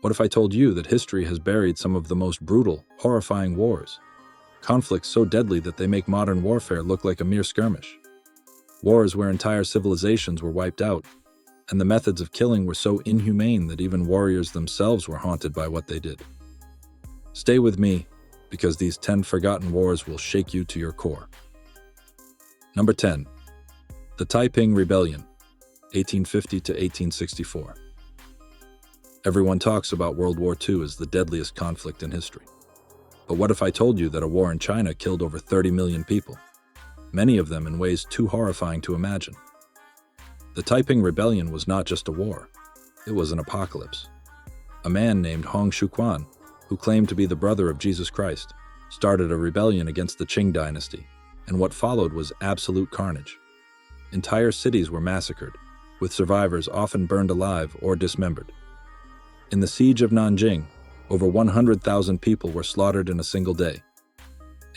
What if I told you that history has buried some of the most brutal, horrifying wars? Conflicts so deadly that they make modern warfare look like a mere skirmish. Wars where entire civilizations were wiped out, and the methods of killing were so inhumane that even warriors themselves were haunted by what they did. Stay with me, because these 10 forgotten wars will shake you to your core. Number 10. The Taiping Rebellion, 1850 to 1864. Everyone talks about World War II as the deadliest conflict in history. But what if I told you that a war in China killed over 30 million people, many of them in ways too horrifying to imagine? The Taiping Rebellion was not just a war, it was an apocalypse. A man named Hong Xiuquan, who claimed to be the brother of Jesus Christ, started a rebellion against the Qing dynasty, and what followed was absolute carnage. Entire cities were massacred, with survivors often burned alive or dismembered. In the siege of Nanjing, over 100,000 people were slaughtered in a single day.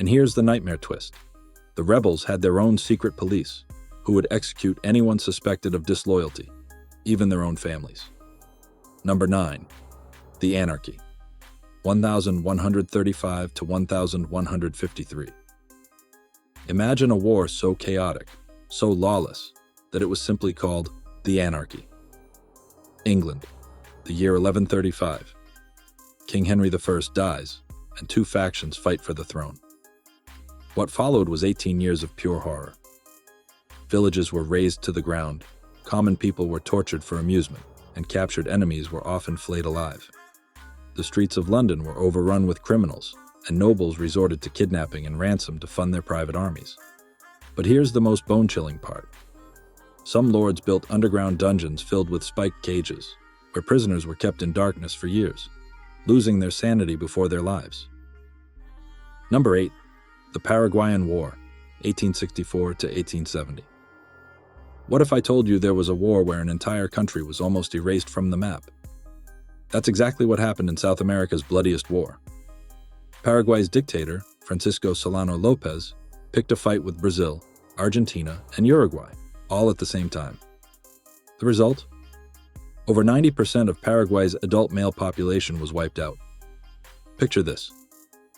And here's the nightmare twist. The rebels had their own secret police, who would execute anyone suspected of disloyalty, even their own families. Number 9. The Anarchy, 1135 to 1153. Imagine a war so chaotic, so lawless, that it was simply called the Anarchy. England, the year 1135. King Henry I dies, and two factions fight for the throne. What followed was 18 years of pure horror. Villages were razed to the ground, common people were tortured for amusement, and captured enemies were often flayed alive. The streets of London were overrun with criminals, and nobles resorted to kidnapping and ransom to fund their private armies. But here's the most bone-chilling part. Some lords built underground dungeons filled with spiked cages, where prisoners were kept in darkness for years, losing their sanity before their lives. Number 8. The Paraguayan War, 1864 to 1870. What if I told you there was a war where an entire country was almost erased from the map? That's exactly what happened in South America's bloodiest war. Paraguay's dictator, Francisco Solano Lopez, picked a fight with Brazil, Argentina, and Uruguay, all at the same time. The result? Over 90% of Paraguay's adult male population was wiped out. Picture this: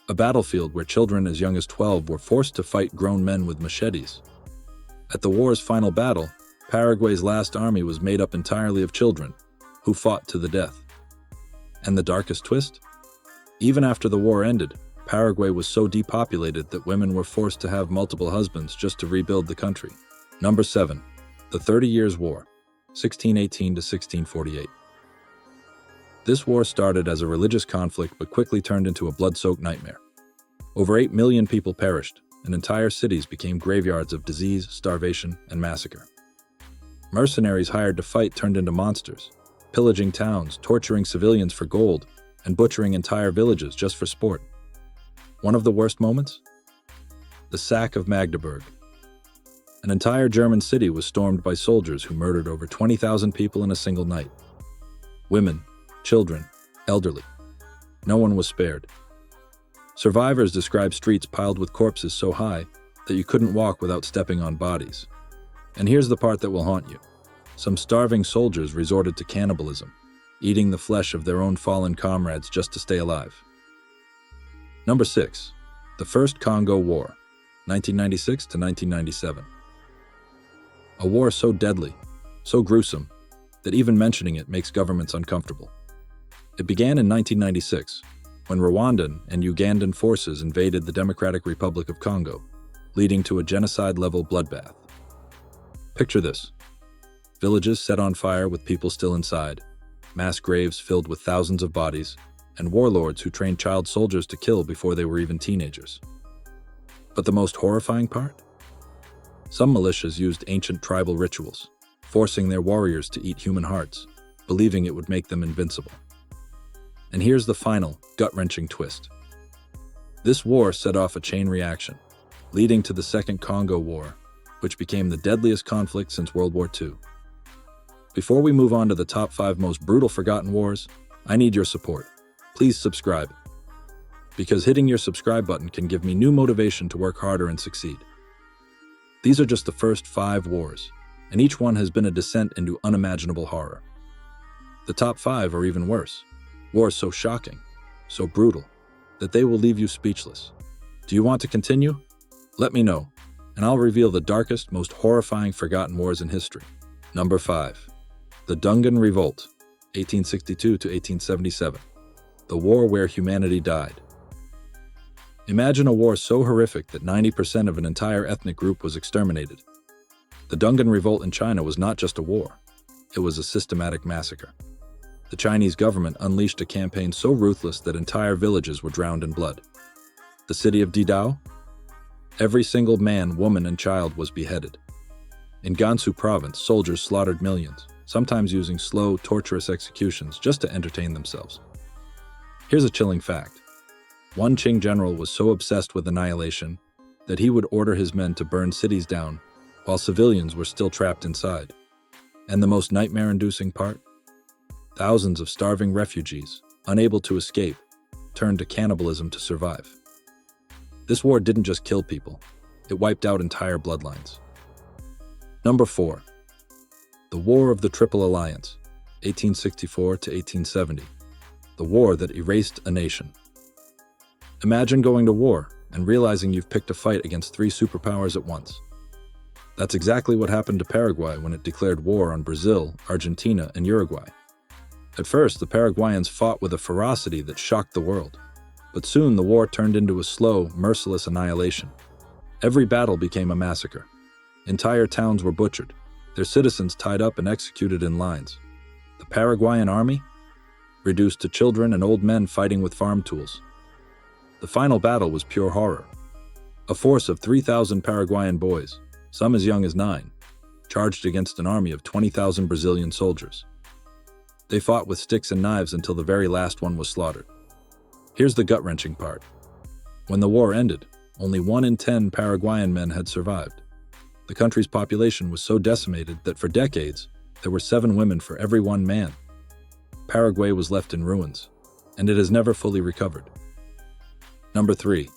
a battlefield where children as young as 12 were forced to fight grown men with machetes. At the war's final battle, Paraguay's last army was made up entirely of children, who fought to the death. And the darkest twist? Even after the war ended, Paraguay was so depopulated that women were forced to have multiple husbands just to rebuild the country. Number 7. The 30 Years' War, 1618 to 1648. This war started as a religious conflict but quickly turned into a blood-soaked nightmare. Over 8 million people perished, and entire cities became graveyards of disease, starvation, and massacre. Mercenaries hired to fight turned into monsters, pillaging towns, torturing civilians for gold, and butchering entire villages just for sport. One of the worst moments? The sack of Magdeburg. An entire German city was stormed by soldiers who murdered over 20,000 people in a single night. Women, children, elderly. No one was spared. Survivors described streets piled with corpses so high that you couldn't walk without stepping on bodies. And here's the part that will haunt you. Some starving soldiers resorted to cannibalism, eating the flesh of their own fallen comrades just to stay alive. Number 6. The First Congo War, 1996 to 1997. A war so deadly, so gruesome, that even mentioning it makes governments uncomfortable. It began in 1996, when Rwandan and Ugandan forces invaded the Democratic Republic of Congo, leading to a genocide-level bloodbath. Picture this: villages set on fire with people still inside, mass graves filled with thousands of bodies, and warlords who trained child soldiers to kill before they were even teenagers. But the most horrifying part? Some militias used ancient tribal rituals, forcing their warriors to eat human hearts, believing it would make them invincible. And here's the final, gut-wrenching twist. This war set off a chain reaction, leading to the Second Congo War, which became the deadliest conflict since World War II. Before we move on to the top 5 most brutal forgotten wars, I need your support. Please subscribe, because hitting your subscribe button can give me new motivation to work harder and succeed. These are just the first 5 wars, and each one has been a descent into unimaginable horror. The top 5 are even worse. Wars so shocking, so brutal, that they will leave you speechless. Do you want to continue? Let me know, and I'll reveal the darkest, most horrifying forgotten wars in history. Number 5. The Dungan Revolt, 1862 to 1877. The war where humanity died. Imagine a war so horrific that 90% of an entire ethnic group was exterminated. The Dungan Revolt in China was not just a war, it was a systematic massacre. The Chinese government unleashed a campaign so ruthless that entire villages were drowned in blood. The city of Didao? Every single man, woman, and child was beheaded. In Gansu province, soldiers slaughtered millions, sometimes using slow, torturous executions just to entertain themselves. Here's a chilling fact. One Qing general was so obsessed with annihilation that he would order his men to burn cities down while civilians were still trapped inside. And the most nightmare-inducing part? Thousands of starving refugees, unable to escape, turned to cannibalism to survive. This war didn't just kill people, it wiped out entire bloodlines. Number 4. The War of the Triple Alliance, 1864 to 1870. The war that erased a nation. Imagine going to war and realizing you've picked a fight against 3 superpowers at once. That's exactly what happened to Paraguay when it declared war on Brazil, Argentina, and Uruguay. At first, the Paraguayans fought with a ferocity that shocked the world. But soon the war turned into a slow, merciless annihilation. Every battle became a massacre. Entire towns were butchered, their citizens tied up and executed in lines. The Paraguayan army? Reduced to children and old men fighting with farm tools. The final battle was pure horror. A force of 3,000 Paraguayan boys, some as young as 9, charged against an army of 20,000 Brazilian soldiers. They fought with sticks and knives until the very last one was slaughtered. Here's the gut-wrenching part. When the war ended, only 1 in 10 Paraguayan men had survived. The country's population was so decimated that for decades, there were 7 women for every 1 man. Paraguay was left in ruins, and it has never fully recovered. Number 3.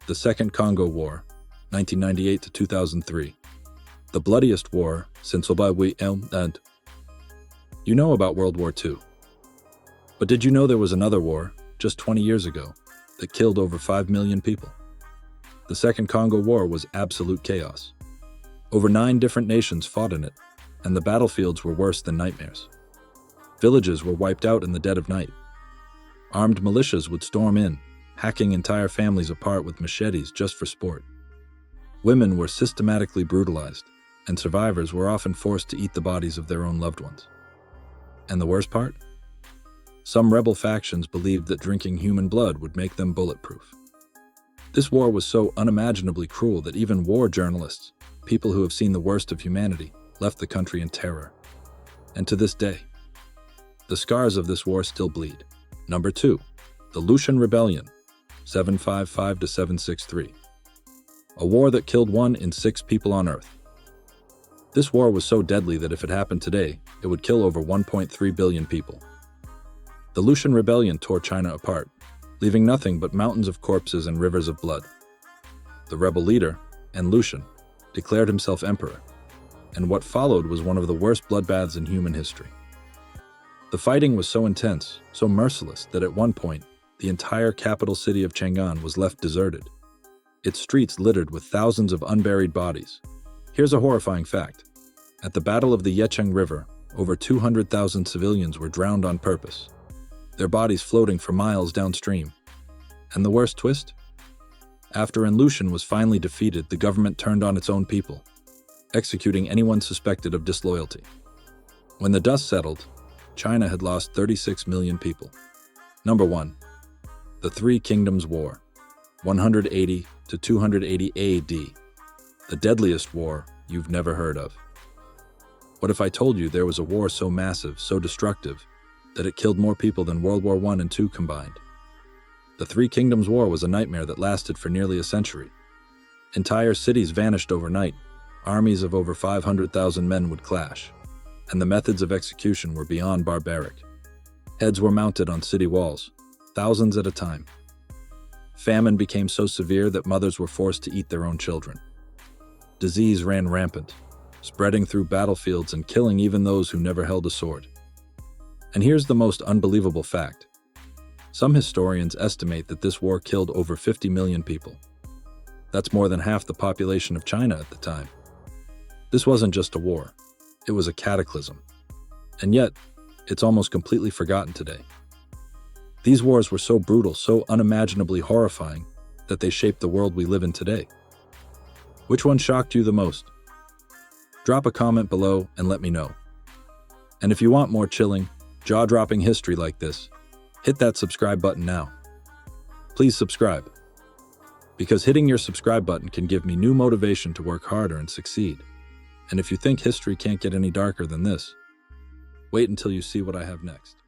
The Second Congo War, 1998 to 2003. The bloodiest war since and you know about World War II. But did you know there was another war, just 20 years ago, that killed over 5 million people? The Second Congo War was absolute chaos. Over 9 different nations fought in it, and the battlefields were worse than nightmares. Villages were wiped out in the dead of night. Armed militias would storm in, hacking entire families apart with machetes just for sport. Women were systematically brutalized, and survivors were often forced to eat the bodies of their own loved ones. And the worst part? Some rebel factions believed that drinking human blood would make them bulletproof. This war was so unimaginably cruel that even war journalists, people who have seen the worst of humanity, left the country in terror. And to this day, the scars of this war still bleed. Number 2. The Lushan Rebellion, 755 to 763. A war that killed 1 in 6 people on Earth. This war was so deadly that if it happened today, it would kill over 1.3 billion people. The Lushan Rebellion tore China apart, leaving nothing but mountains of corpses and rivers of blood. The rebel leader, Lushan, declared himself emperor, and what followed was one of the worst bloodbaths in human history. The fighting was so intense, so merciless, that at one point, the entire capital city of Chang'an was left deserted, its streets littered with thousands of unburied bodies. Here's a horrifying fact. At the Battle of the Yecheng River, over 200,000 civilians were drowned on purpose, their bodies floating for miles downstream. And the worst twist? After Lushan was finally defeated, the government turned on its own people, executing anyone suspected of disloyalty. When the dust settled, China had lost 36 million people. Number 1. The Three Kingdoms War, 180 to 280 AD. The deadliest war you've never heard of. What if I told you there was a war so massive, so destructive, that it killed more people than World War I and II combined? The Three Kingdoms War was a nightmare that lasted for nearly a century. Entire cities vanished overnight, armies of over 500,000 men would clash, and the methods of execution were beyond barbaric. Heads were mounted on city walls, thousands at a time. Famine became so severe that mothers were forced to eat their own children. Disease ran rampant, spreading through battlefields and killing even those who never held a sword. And here's the most unbelievable fact. Some historians estimate that this war killed over 50 million people. That's more than half the population of China at the time. This wasn't just a war. It was a cataclysm. And yet, it's almost completely forgotten today. These wars were so brutal, so unimaginably horrifying, that they shaped the world we live in today. Which one shocked you the most? Drop a comment below and let me know. And if you want more chilling, jaw-dropping history like this, hit that subscribe button now. Please subscribe, because hitting your subscribe button can give me new motivation to work harder and succeed. And if you think history can't get any darker than this, wait until you see what I have next.